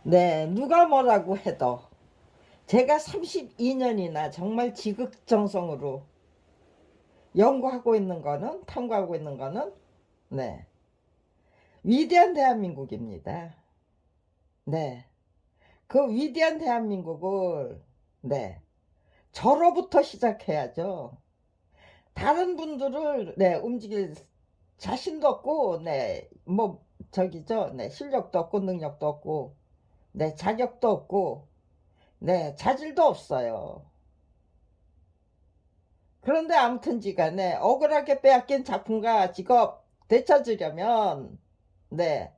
네, 누가 뭐라고 해도 제가 32년이나 정말 지극정성으로 연구하고 있는 거는, 탐구하고 있는 거는, 네, 위대한 대한민국입니다. 네, 그 위대한 대한민국을, 네, 저로부터 시작해야죠. 다른 분들을, 네, 움직일 자신도 없고, 네, 뭐, 저기죠, 네, 실력도 없고, 능력도 없고, 네, 자격도 없고, 네, 자질도 없어요. 그런데 아무튼지 간에 억울하게 빼앗긴 작품과 직업 되찾으려면 네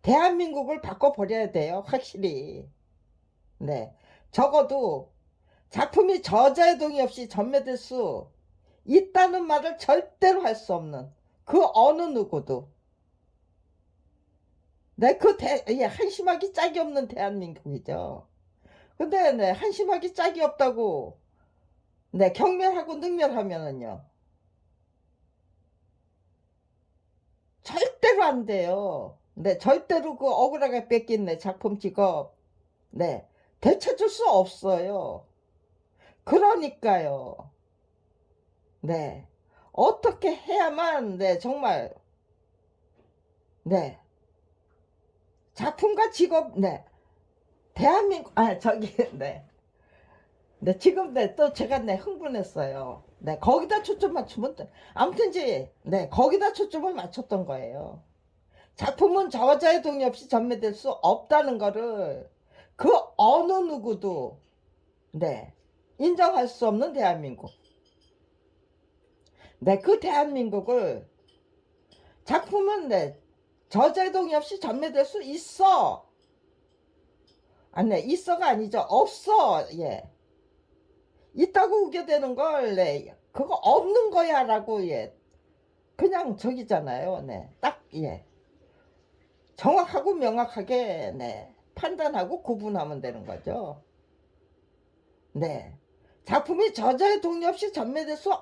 대한민국을 바꿔버려야 돼요. 확실히. 네 적어도 작품이 저자의 동의 없이 전매될 수 있다는 말을 절대로 할 수 없는 그 어느 누구도 예, 한심하기 짝이 없는 대한민국이죠. 근데 네 한심하기 짝이 없다고 네 경멸하고 능멸하면은요 절대로 안 돼요. 네, 절대로 그 억울하게 뺏긴 내 작품 직업, 네, 되찾을 수 없어요. 그러니까요. 네, 어떻게 해야만, 네, 정말, 네, 작품과 직업, 네, 대한민국, 저기, 네, 네, 지금, 네, 또 제가, 네, 흥분했어요. 네, 거기다 초점 맞추면, 아무튼지, 네, 거기다 초점을 맞췄던 거예요. 작품은 저자의 동의 없이 전매될 수 없다는 거를 그 어느 누구도 네 인정할 수 없는 대한민국. 네, 그 대한민국을 작품은 네 저자의 동의 없이 전매될 수 있어. 네, 있어가 아니죠. 없어. 예. 있다고 우겨대는 걸 네. 그거 없는 거야라고 예. 그냥 저기잖아요. 네. 딱 예. 정확하고 명확하게 네. 판단하고 구분하면 되는 거죠. 네. 작품이 저자의 동의 없이 전매될 수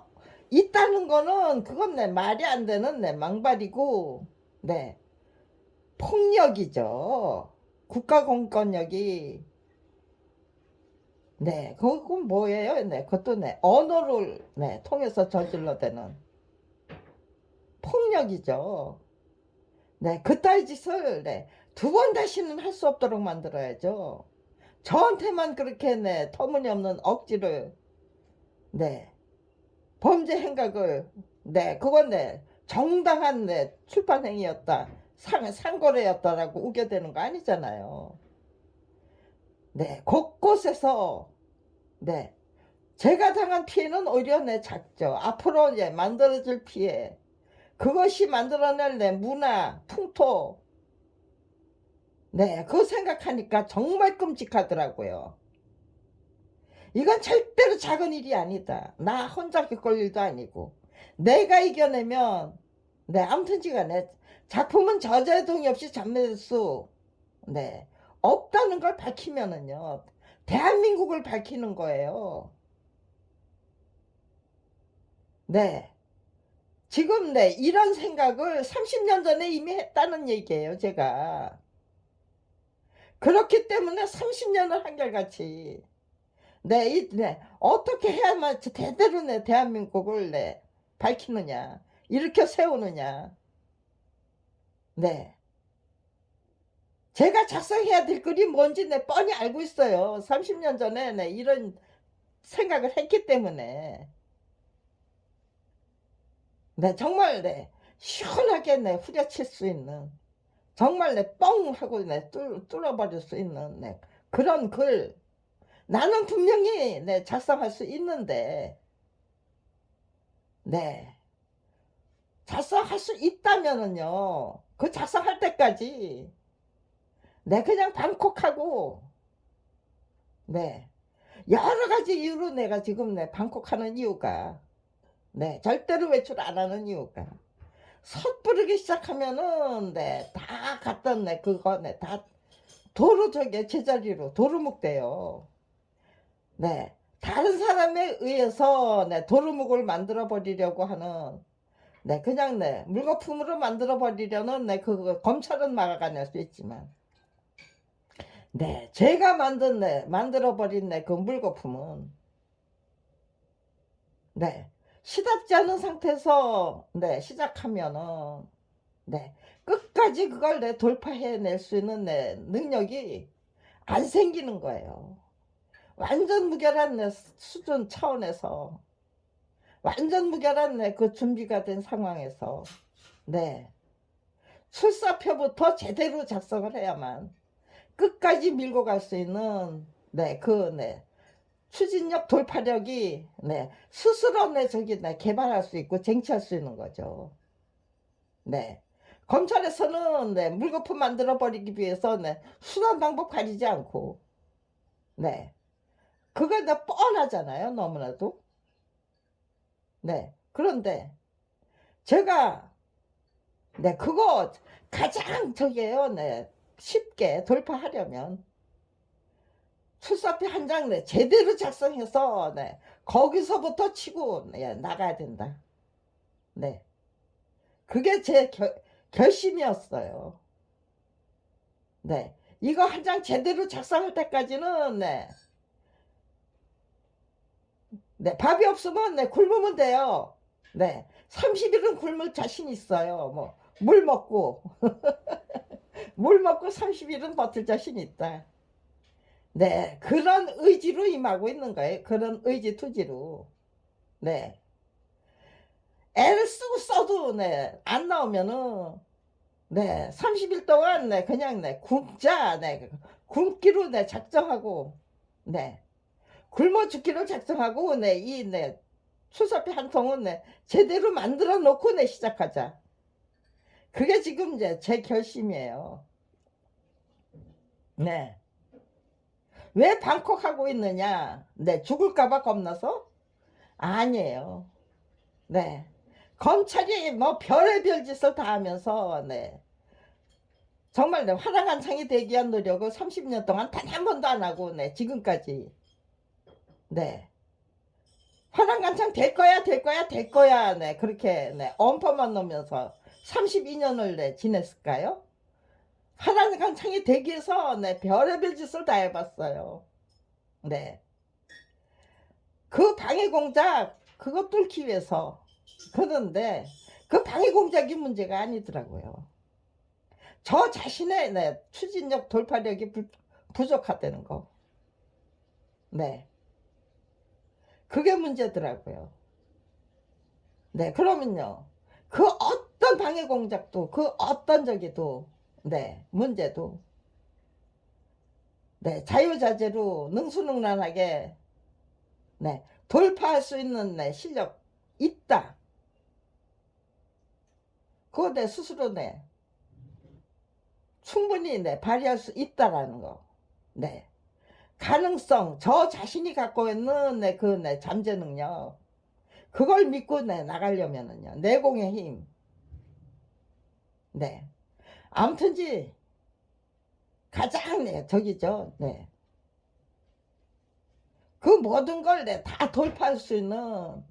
있다는 거는 그건 내 말이 안 되는 내 망발이고 네. 폭력이죠. 국가 공권력이 네. 그건 뭐예요? 네. 그것도 네. 언어를 네. 통해서 저질러대는 폭력이죠. 네. 그따위 짓을 네. 두 번 다시는 할 수 없도록 만들어야죠. 저한테만 그렇게 네. 터무니없는 억지를 네. 범죄 행각을 네 그건 네 정당한 네 출판 행위였다 상거래였다라고 우겨대는 거 아니잖아요. 네 곳곳에서 네 제가 당한 피해는 오히려 내 작죠. 앞으로 이제 만들어질 피해 그것이 만들어낼 내 문화 풍토 네 그거 생각하니까 정말 끔찍하더라고요. 이건 절대로 작은 일이 아니다. 나 혼자 겪을 일도 아니고 내가 이겨내면 네 아무튼지간에 작품은 저자의 동의 없이 전매될 수 네 없다는 걸 밝히면은요 대한민국을 밝히는 거예요. 네 지금 네 이런 생각을 30년 전에 이미 했다는 얘기예요. 제가 그렇기 때문에 30년을 한결같이 네, 어떻게 해야만 제대로 내 대한민국을 밝히느냐, 일으켜 세우느냐. 네. 제가 작성해야 될 글이 뭔지 뻔히 알고 있어요. 30년 전에 이런 생각을 했기 때문에. 정말 시원하게 후려칠 수 있는, 정말 뻥 하고 뚫어버릴 수 있는 그런 글. 나는 분명히 작성할 수 있는데, 네. 작성할 수 있다면은요 그 작성할 때까지 그냥 방콕하고 네 여러 가지 이유로 내가 지금 방콕하는 이유가 절대로 외출 안 하는 이유가 섣부르기 시작하면은 다 갔던 그거 다 도로 저기 제자리로 도루묵 돼요. 다른 사람에 의해서 도루묵을 만들어 버리려고 하는 그냥 물거품으로 만들어 버리려는 그거 검찰은 막아낼 수 있지만 네, 제가 만들어버린 그 물거품은, 네, 시답지 않은 상태에서, 시작하면은, 끝까지 그걸 돌파해낼 수 있는 능력이 안 생기는 거예요. 완전 무결한 수준 차원에서, 완전 무결한 그 준비가 된 상황에서, 네, 출사표부터 제대로 작성을 해야만 끝까지 밀고 갈 수 있는 추진력 돌파력이 스스로 개발할 수 있고 쟁취할 수 있는 거죠. 검찰에서는 물거품 만들어 버리기 위해서 수단 방법 가리지 않고 그거 뻔하잖아요, 너무나도. 그런데 제가 그거 가장 저게요, 쉽게 돌파하려면 출사표 한 장 제대로 작성해서 거기서부터 치고 나가야 된다. 그게 제 결심이었어요. 이거 한 장 제대로 작성할 때까지는 밥이 없으면 굶으면 돼요. 30일은 굶을 자신 있어요. 뭐 물 먹고 물 먹고 30일은 버틸 자신 있다. 그런 의지로 임하고 있는 거예요. 그런 의지 투지로. 애를 쓰고 써도 안 나오면은 30일 동안 그냥 굶자 굶기로 작정하고 굶어 죽기로 작정하고 이 출사표 한 통은 제대로 만들어 놓고 시작하자. 그게 지금 이제 제 결심이에요. 왜 방콕하고 있느냐? 죽을까봐 겁나서? 아니에요. 검찰이 뭐 별의별 짓을 다 하면서 정말 화랑한창이 되기 위한 노력을 30년 동안 단 한 번도 안 하고 지금까지 화랑한창 될 거야 그렇게 엄포만 놓으면서 32년을 지냈을까요? 화랑한창이 되기 위해서 별의별 짓을 다 해봤어요. 그 방해 공작 그거 뚫기 위해서. 그런데 그 방해 공작이 문제가 아니더라고요. 저 자신의 추진력 돌파력이 부족하다는 거. 그게 문제더라고요. 그러면요. 그 어떤 방해 공작도 그 어떤 저기도 문제도 자유자재로 능수능란하게 돌파할 수 있는 실력 있다. 그거 스스로 충분히 발휘할 수 있다라는 거. 가능성, 저 자신이 갖고 있는 그 잠재 능력, 그걸 믿고 나가려면은요, 내공의 힘. 아무튼지 가장 저기죠. 그 모든 걸 다 돌파할 수 있는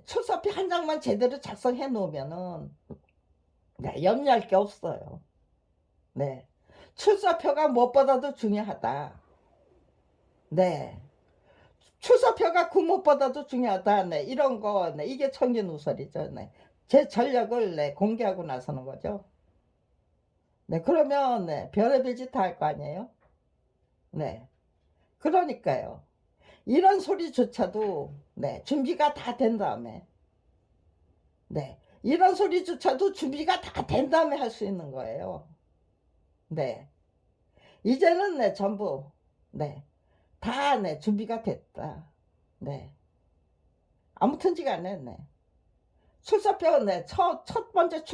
출사표 한 장만 제대로 작성해 놓으면은 염려할 게 없어요. 출사표가 무엇보다도 중요하다. 출사표가 그 무엇보다도 중요하다. 이런 거 이게 청진우설이죠. 제 전략을 공개하고 나서는 거죠. 그러면 별의별 짓 다 할 거 아니에요. 그러니까요. 이런 소리조차도 준비가 다 된 다음에 이런 소리조차도 준비가 다 된 다음에 할 수 있는 거예요. 이제는 전부 다 준비가 됐다. 아무튼지가 않네. 출사표 첫 번째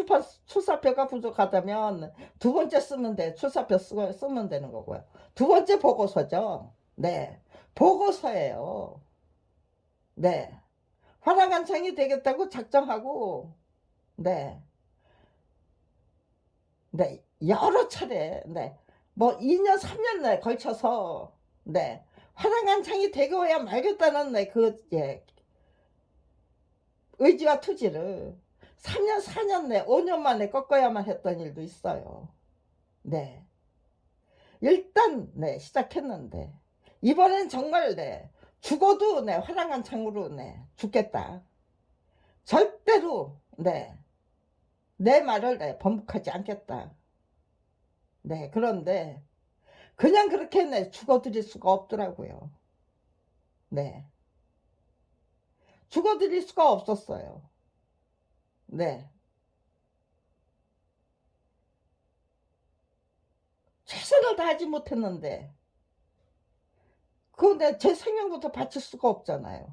출사표가 부족하다면 두 번째 쓰면 돼. 출사표 쓰면 되는 거고요. 두 번째 보고서죠. 보고서예요. 화랑한창이 되겠다고 작정하고 여러 차례 뭐 2년 3년 걸쳐서 화랑한창이 되고야 말겠다는 그 의지와 투지를 3년 4년 5년 만에 꺾어야만 했던 일도 있어요. 네. 일단 네 시작했는데 이번엔 정말 네 죽어도 네 화랑한 창으로 네 죽겠다. 절대로 네 내 말을 네 번복하지 않겠다. 네 그런데 그냥 그렇게 네 죽어드릴 수가 없더라고요. 네. 죽어드릴 수가 없었어요. 네. 최선을 다하지 못했는데 그 제 생명부터 바칠 수가 없잖아요.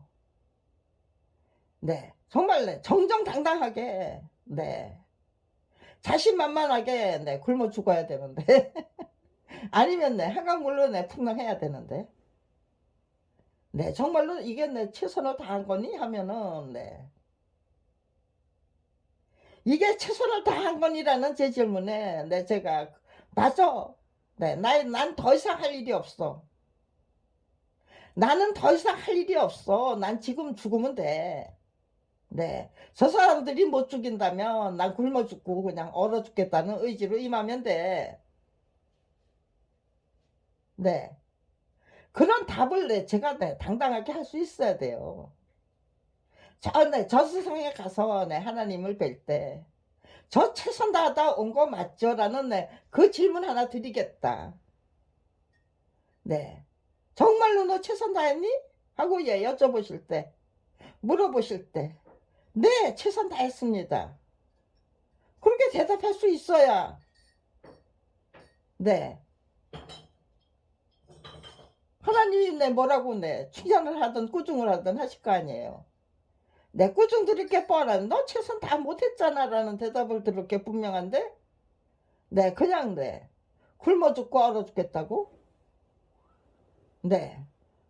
네. 정말 네 정정당당하게 네 자신만만하게 네 굶어 죽어야 되는데 아니면 네 한강물로 네 풍랑해야 되는데 네 정말로 '이게 내 최선을 다한 거니?' 하면은 네 '이게 최선을 다한 거니?'라는 제 질문에 네 제가 "맞아. 네. 난 더 이상 할 일이 없어. 나는 더 이상 할 일이 없어. 난 지금 죽으면 돼. 네. 저 사람들이 못 죽인다면 난 굶어 죽고 그냥 얼어 죽겠다는 의지로 임하면 돼." 네. 그런 답을 네 제가 네 당당하게 할 수 있어야 돼요. 저 세상에 가서 네 하나님을 뵐 때 "저 최선 다하다 온 거 맞죠?"라는 네 그 질문 하나 드리겠다. 네. "정말로 너 최선 다했니?" 하고 예 여쭤보실 때 물어보실 때 "네. 최선 다했습니다." 그렇게 대답할 수 있어야 네 하나님이 네 뭐라고 네 칭찬을 하든 꾸중을 하든 하실 거 아니에요. 네 꾸중 들을 게 뻔한 "너 최선 다 못했잖아."라는 대답을 들을 게 분명한데 네 그냥 네 굶어 죽고 얼어 죽겠다고? 네.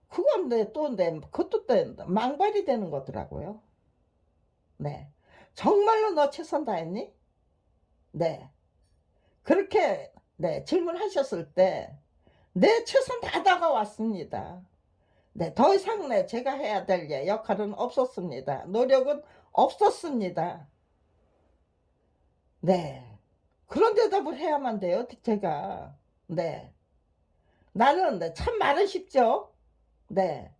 그건 네 또 네 그것도 네 망발이 되는 거더라고요. 네. "정말로 너 최선 다했니?" 네. 그렇게 네 질문하셨을 때 네 최선 다하다가 왔습니다. 네 더 이상 네 제가 해야 될 예 역할은 없었습니다. 노력은 없었습니다. 네. 그런 대답을 해야만 돼요 제가. 네. 나는 네 참 말은 쉽죠. 네.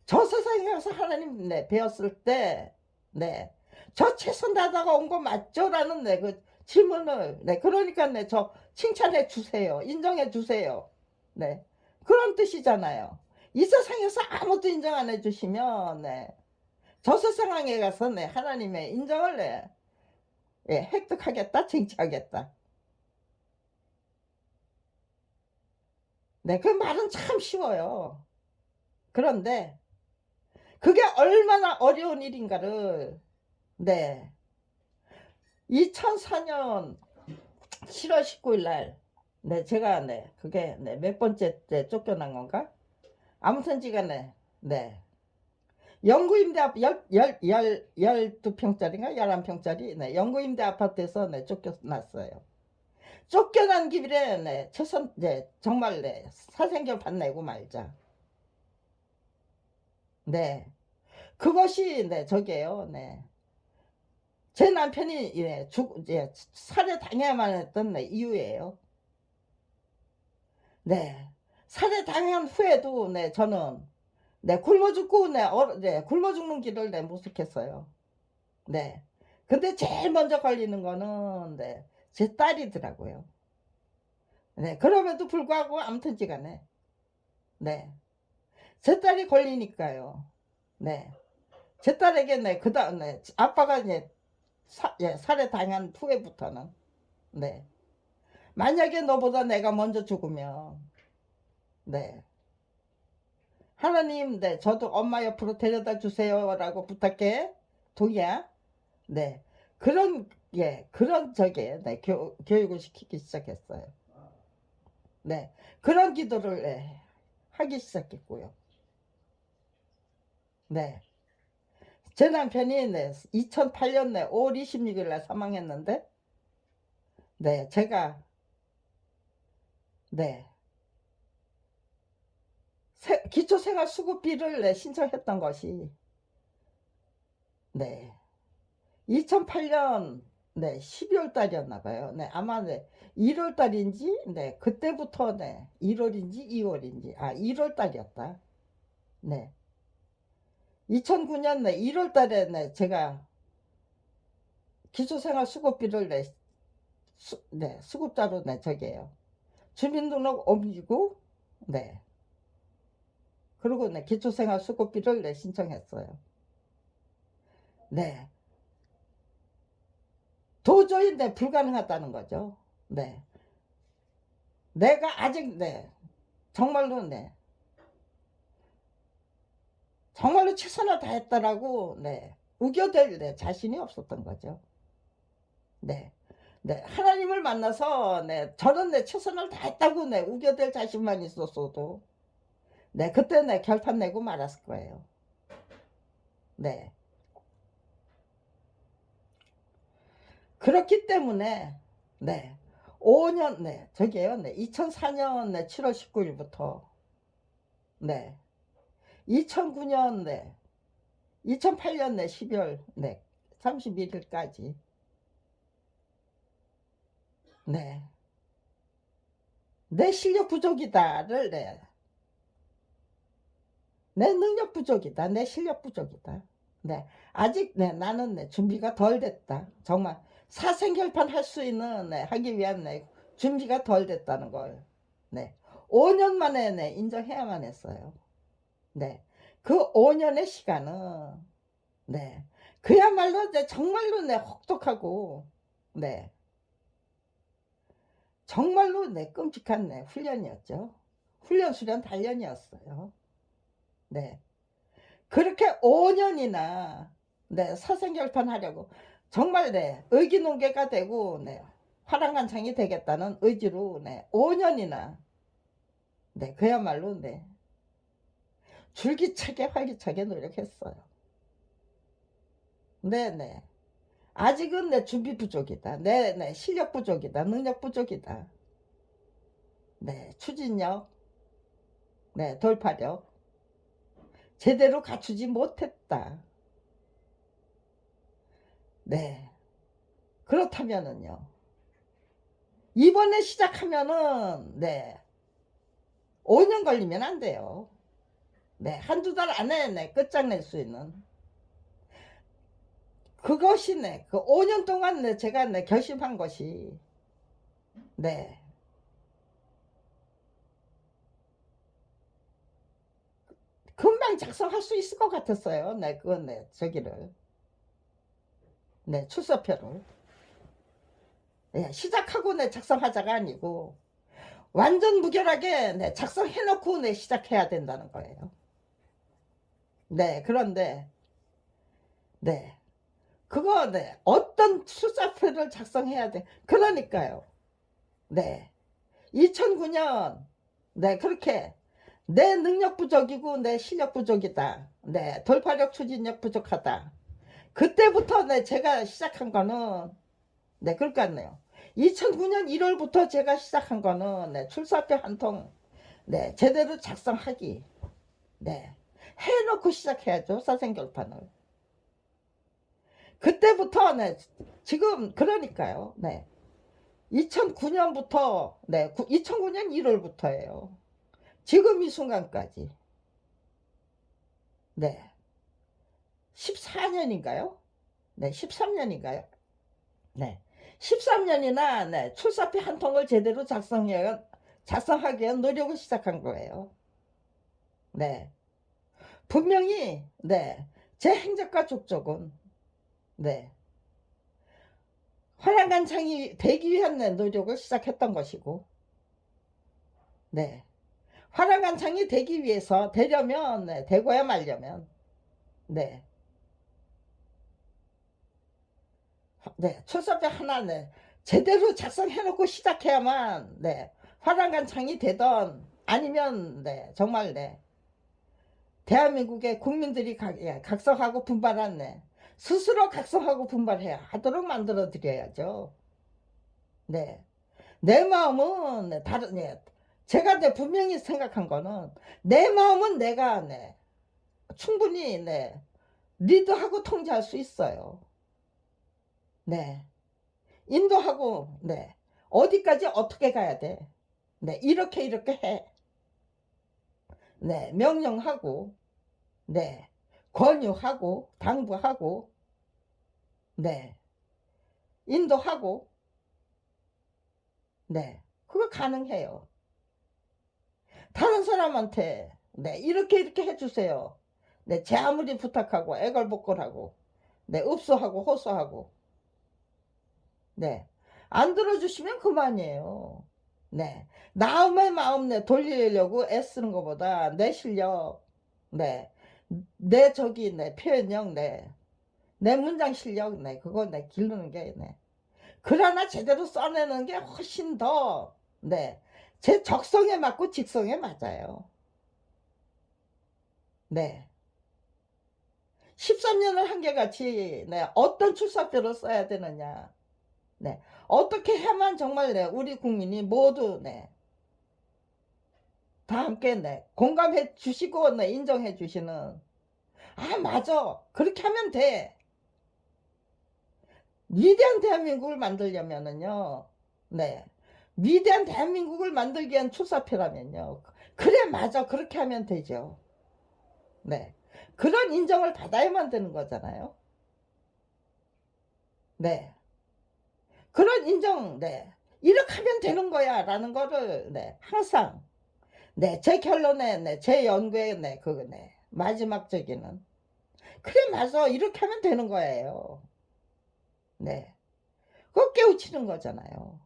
저 세상에 가서 하나님 네 배웠을 때 네 "저 최선 다하다가 온 거 맞죠?"라는 네 그 질문을 네 그러니까 네 저 칭찬해 주세요. 인정해 주세요. 네. 그런 뜻이잖아요. 이 세상에서 아무도 인정 안 해 주시면 네 저 세상에 가서 네 하나님의 인정을 네 예 획득하겠다, 쟁취하겠다. 네 그 말은 참 쉬워요. 그런데 그게 얼마나 어려운 일인가를 네 2004년 7월 19일 날 네 제가 네 그게 네 몇 번째 때 쫓겨난 건가? 아무튼지간에 네 영구임대 열 12 평짜리인가 11 평짜리 네 영구임대 아파트에서 네 쫓겨났어요. 쫓겨난 김에 네 최선 네 정말 네 사생결 받내고 말자. 네. 그것이 네 저게요. 네. 제 남편이 예 예 살해당해야만 했던 네 이유예요. 네. 살해당한 후에도 네 저는 네 굶어 죽고 네 굶어 죽는 길을 네 모색했어요. 네. 근데 제일 먼저 걸리는 거는 네 제 딸이더라고요. 네. 그럼에도 불구하고 아무튼지간에 네. 제 딸이 걸리니까요. 네. 제 딸에게 네 그다음 네 아빠가 이제 살해당한 후에부터는 네. 만약에 너보다 내가 먼저 죽으면 네. 하나님 네 저도 엄마 옆으로 데려다 주세요라고 부탁해. 동의야? 네. 그런 예 그런 저기 네 교육을 시키기 시작했어요. 네. 그런 기도를 예 하기 시작했고요. 네. 제 남편이 네 2008년 네 5월 26일 날 사망했는데 네 제가 네 기초생활수급비를 네 신청했던 것이 네 2008년 네 12월 달이었나 봐요. 네 아마 네 1월 달인지 네 그때부터 네 1월인지 2월인지 1월 달이었다. 네 2009년 네 1월 달에 네 제가 기초생활 수급비를 네 수급자로 네 저기에요. 주민등록 옮기고 네 그리고 네 기초생활 수급비를 네 신청했어요. 네 도저히 네 불가능하다는 거죠. 네 내가 아직 네 정말로 네 정말로 최선을 다했다라고 네 우겨댈 네 자신이 없었던 거죠. 네. 네. 하나님을 만나서 네 저는 네 최선을 다했다고 네 우겨댈 자신만 있었어도 네 그때 네 결판 내고 말았을 거예요. 네. 그렇기 때문에 네 5년 네 저기에요. 네 2004년 네 7월 19일부터 네 2009년 네 2008년 네 12월 네 31일까지 네 내 실력 부족이다를 내 능력 부족이다. 내 실력 부족이다. 네. 아직 네 나는 네 준비가 덜 됐다. 정말 사생결판 할 수 있는 네 하기 위한 네 준비가 덜 됐다는 걸 네 5년 만에 네 인정해야만 했어요. 네. 그 5년의 시간은 네 그야말로 네 정말로 네 혹독하고 네 정말로 네 끔찍한 네 훈련이었죠. 훈련 수련 단련이었어요. 네. 그렇게 5년이나 네 사생결판하려고 정말 네 의기농개가 되고 네 화랑간창이 되겠다는 의지로 네 5년이나 네 그야말로 네 줄기차게 활기차게 노력했어요. 네네. 아직은 내 준비 부족이다. 내 실력 부족이다. 능력 부족이다. 네 추진력, 네 돌파력 제대로 갖추지 못했다. 네 그렇다면은요. 이번에 시작하면은 네 5년 걸리면 안 돼요. 네 한두 달 안에 네 끝장낼 수 있는 그것이 네 그 5년 동안 네 제가 네 결심한 것이 네 금방 작성할 수 있을 것 같았어요. 네 그건 네 저기를 네 출사표를 네 시작하고 네 작성하자가 아니고 완전 무결하게 네 작성해 놓고 네 시작해야 된다는 거예요. 네 그런데 네 그거 네 어떤 출사표를 작성해야 돼. 그러니까요. 네 2009년 네 그렇게 내 능력 부족이고 내 실력 부족이다. 네 돌파력 추진력 부족하다. 그때부터 네 제가 시작한 거는 네 그럴 것 같네요. 2009년 1월부터 제가 시작한 거는 네 출사표 한 통 네 제대로 작성하기 네 해놓고 시작해야죠. 사생결판을. 그때부터 네 지금 그러니까요. 네 2009년부터 네 2009년 1월부터예요. 지금 이 순간까지 네 14년인가요? 네 13년인가요? 네 13년이나 네 출사표 한 통을 제대로 작성하기 위한 노력을 시작한 거예요. 네 분명히 네 제 행적과 족적은 네 화랑간창이 되기 위한 네 노력을 시작했던 것이고 네 화랑간창이 되기 위해서 되려면 네 되고야 말려면 네 네, 출사표 하나 네 제대로 작성해 놓고 시작해야만 네 화랑간창이 되던 아니면 네 정말 네 대한민국의 국민들이 각성하고 분발한 네 스스로 각성하고 분발해야 하도록 만들어 드려야죠. 네. 내 마음은 네, 다른 네, 제가 네, 분명히 생각한 거는 내 마음은 내가 네, 충분히 네, 리드하고 통제할 수 있어요. 네. 인도하고 네. 어디까지 어떻게 가야 돼. 네, 이렇게 해. 네, 명령하고, 네, 권유하고, 당부하고, 네, 인도하고, 네, 그거 가능해요. 다른 사람한테, 네, 이렇게 해주세요. 네, 제 아무리 부탁하고, 애걸복걸하고, 네, 읍소하고, 호소하고, 네, 안 들어주시면 그만이에요. 네, 남의 마음 내 돌리려고 애쓰는 것보다 내 실력, 네, 내 저기, 내 표현력, 내 문장 실력, 그거 기르는 게, 그러나 제대로 써내는 게 훨씬 더, 제 적성에 맞고 직성에 맞아요. 네. 13년을 한결같이, 어떤 출사표를 써야 되느냐. 네. 어떻게 해야만 정말, 우리 국민이 모두, 다 함께, 공감해 주시고, 인정해 주시는. 아, 맞아. 그렇게 하면 돼. 위대한 대한민국을 만들려면은요, 위대한 대한민국을 만들기 위한 출사표라면요. 그래, 맞아. 그렇게 하면 되죠. 네. 그런 인정을 받아야만 되는 거잖아요. 네. 그런 인정, 이렇게 하면 되는 거야. 라는 거를, 항상, 제 결론에, 제 연구에, 마지막 저기는. 그래, 맞아. 이렇게 하면 되는 거예요. 네. 그거 깨우치는 거잖아요.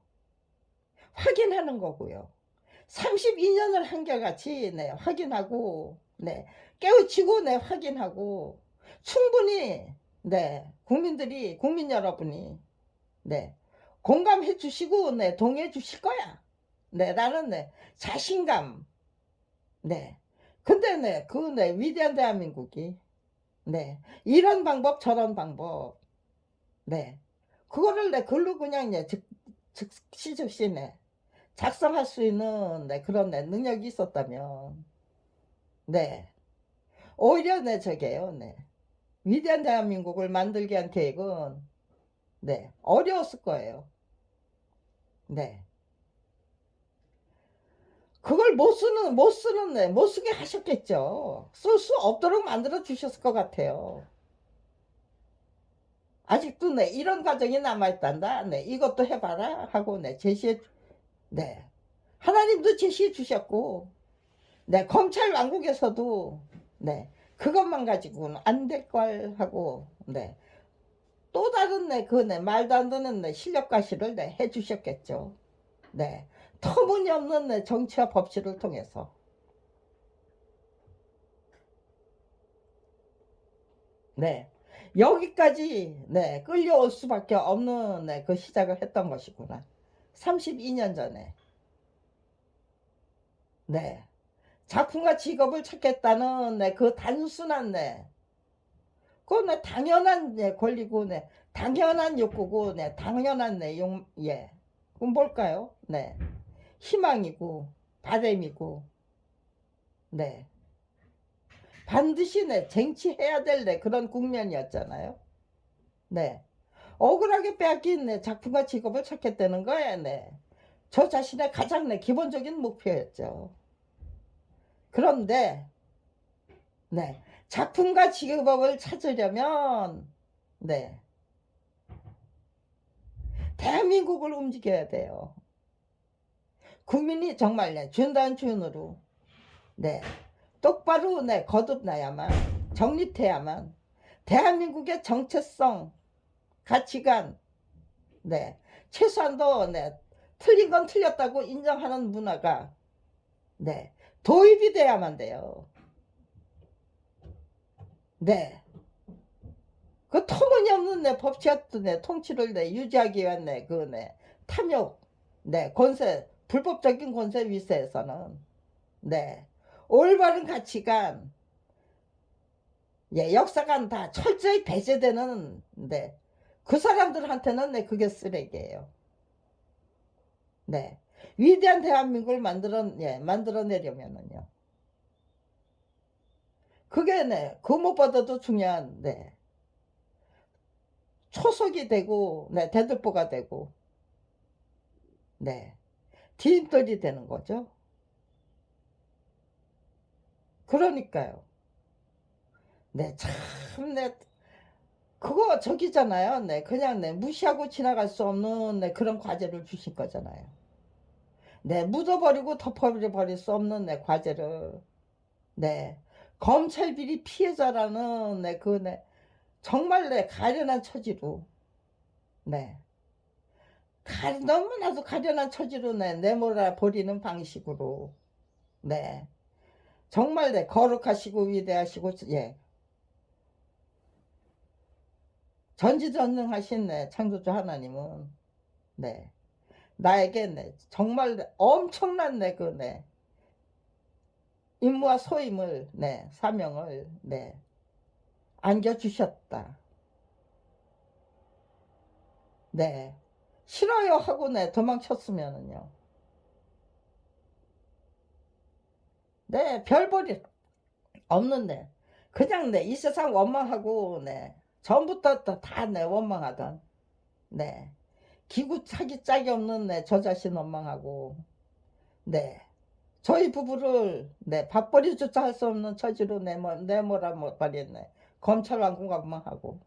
확인하는 거고요. 32년을 한결같이, 확인하고, 깨우치고, 확인하고, 충분히, 국민 여러분이, 공감해 주시고, 동의해 주실 거야. 라는, 자신감. 근데, 위대한 대한민국이, 이런 방법, 저런 방법, 그거를, 글로 그냥, 즉시, 작성할 수 있는, 그런, 능력이 있었다면, 오히려, 저게요, 위대한 대한민국을 만들기 위한 계획은, 어려웠을 거예요. 그걸 못 쓰게 하셨겠죠. 쓸 수 없도록 만들어 주셨을 것 같아요. 아직도, 이런 과정이 남아있단다. 이것도 해봐라. 하고, 제시해, 하나님도 제시해 주셨고, 검찰 왕국에서도, 그것만 가지고는 안 될 걸 하고, 또 다른, 말도 안 되는, 실력 과시를, 해 주셨겠죠. 터무니없는, 정치와 법치를 통해서. 여기까지, 끌려올 수밖에 없는, 그 시작을 했던 것이구나. 32년 전에. 작품과 직업을 찾겠다는, 그 단순한, 그건, 당연한, 권리고, 당연한 욕구고, 당연한, 그건 뭘까요? 희망이고, 바람이고, 반드시, 쟁취해야 될, 그런 국면이었잖아요. 억울하게 빼앗긴, 작품과 직업을 찾겠다는 거에, 저 자신의 가장, 기본적인 목표였죠. 그런데, 작품과 직업을 찾으려면, 대한민국을 움직여야 돼요. 국민이 정말, 준다는 준으로, 똑바로, 거듭나야만, 정립해야만, 대한민국의 정체성, 가치관, 최소한도, 틀린 건 틀렸다고 인정하는 문화가, 도입이 돼야만 돼요. 그 터무니없는, 법치와 통치를, 유지하기 위한, 탐욕, 권세, 불법적인 권세 위세에서는, 올바른 가치관, 역사관 다 철저히 배제되는, 그 사람들한테는, 그게 쓰레기예요. 위대한 대한민국을 만들어내려면은요. 그게, 그 무엇보다도 중요한, 초석이 되고, 대들보가 되고, 네. 디딤돌이 되는 거죠. 그러니까요. 네, 참, 네, 그거 저기잖아요. 네, 그냥 네, 무시하고 지나갈 수 없는 네, 그런 과제를 주신 거잖아요. 네, 묻어버리고 덮어버릴 수 없는 네, 과제를. 네, 검찰 비리 피해자라는 네, 그, 네, 정말 네, 가련한 처지로. 네, 너무나도 가련한 처지로 네, 내몰아 버리는 방식으로. 네, 정말 네, 거룩하시고 위대하시고, 예, 전지전능하신 네, 창조주 하나님은, 네, 나에게 네, 정말 엄청난 네, 그, 네, 임무와 소임을, 네, 사명을, 네, 안겨주셨다. 네, 싫어요 하고 네, 도망쳤으면은요. 네, 별 볼일 없는데, 그냥 네, 이 세상 원망하고, 네, 전부터 다 네, 원망하던, 네, 기구 차기 짝이 없는 네, 저 자신 원망하고, 네, 저희 부부를 네, 밥벌이조차 할 수 없는 처지로 내몰아 버렸네. 검찰 완공각망하고.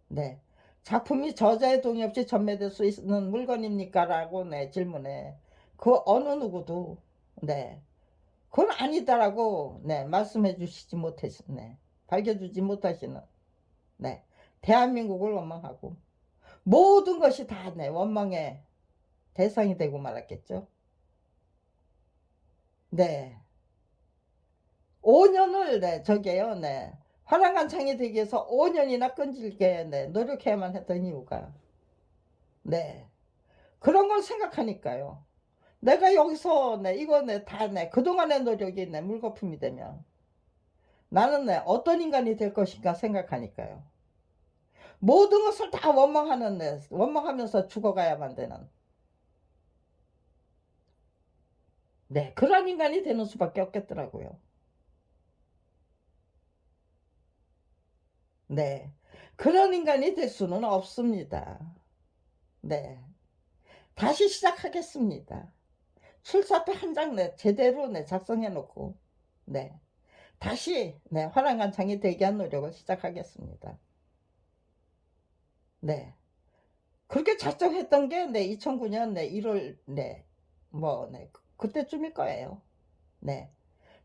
네. 작품이 저자의 동의 없이 전매될 수 있는 물건입니까? 라고 네, 질문에 그 어느 누구도 네. 그건 아니다라고 네, 말씀해 주시지 못하시네. 밝혀주지 못하시는 네. 대한민국을 원망하고 모든 것이 다 네, 원망의 대상이 되고 말았겠죠. 네. 5년을 네, 저게요. 네. 화랑간창이 되기 위해서 5년이나 끈질게 네, 노력해야만 했던 이유가 네. 그런 걸 생각하니까요. 내가 여기서 네, 이거 네, 다 네, 그동안의 노력이 네, 물거품이 되면 나는 네, 어떤 인간이 될 것인가 생각하니까요. 모든 것을 다 원망하는 네, 원망하면서 죽어가야만 되는 네, 그런 인간이 되는 수밖에 없겠더라고요. 네. 그런 인간이 될 수는 없습니다. 네. 다시 시작하겠습니다. 출사표 한 장 내 제대로 내 작성해 놓고 네. 다시 네, 화랑간창이 되게 한 노력을 시작하겠습니다. 네. 그렇게 작정했던 게 네, 2009년 네, 1월 네, 뭐 네, 그때쯤일 거예요. 네.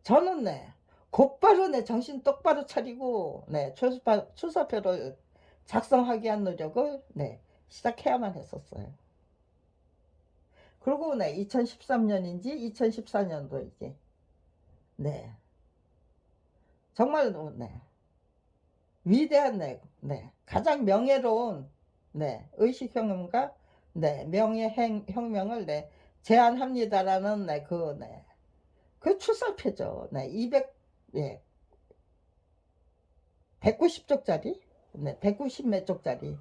저는 네, 곧바로 네, 정신 똑바로 차리고 네, 출사표를 작성하기 위한 노력을 네, 시작해야만 했었어요. 그리고 네, 2013년인지 2014년도이지. 네. 정말 네. 위대한 네, 네. 가장 명예로운 네, 의식혁명과 네, 명예혁명을 네, 제안합니다라는 네, 네, 그 출사표죠. 네, 200, 예, 190쪽짜리, 네, 190 몇 쪽짜리,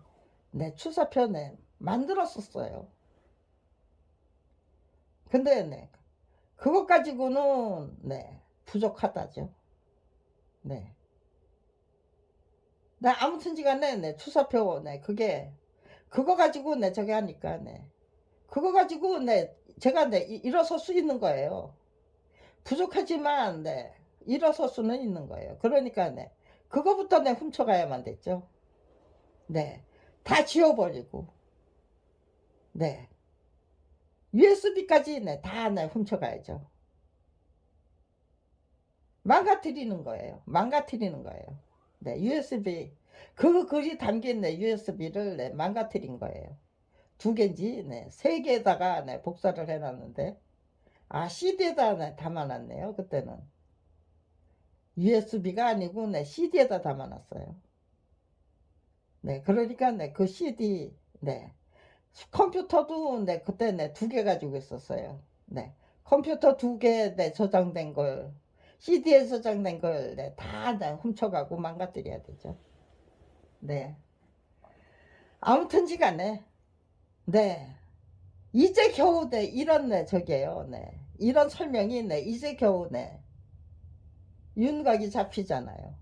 네, 출사표 네, 만들었었어요. 근데 네, 그것 가지고는 네, 부족하다죠. 네. 나 아무튼지간에 네, 출사표 네, 그거 가지고 네, 저기 하니까 네. 그거 가지고 네, 제가 네, 일어설 수 있는 거예요. 부족하지만 네, 일어설 수는 있는 거예요. 그러니까 네, 그거부터 네, 훔쳐가야만 됐죠. 네, 다 지워버리고 네, USB까지 네, 다 네, 훔쳐가야죠. 망가뜨리는 거예요. 망가뜨리는 거예요. 네, USB 그 글이 담긴 네, USB를 네, 망가뜨린 거예요. 두 개인지 네, 세 개에다가 네, 복사를 해놨는데 아 CD에다 네, 담아놨네요. 그때는 USB가 아니고 네, CD에다 담아놨어요. 네, 그러니까 네, 그 CD 네, 컴퓨터도 네, 그때 네, 두 개 가지고 있었어요. 네, 컴퓨터 두 개 네, 저장된 걸 CD에 저장된 걸 네, 다 네, 훔쳐가고 망가뜨려야 되죠. 네, 아무튼지간에 네, 이제 겨우 네, 이런 네, 저게요. 네, 이런 설명이 네, 이제 겨우 네, 윤곽이 잡히잖아요.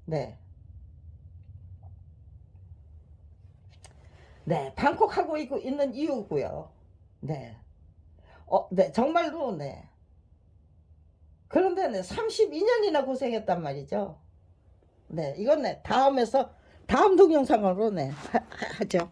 네. 네, 방콕하고 있는 이유고요. 네. 네, 정말로, 네. 그런데 네, 32년이나 고생했단 말이죠. 네, 이건 네, 다음 동영상으로 네, 하죠.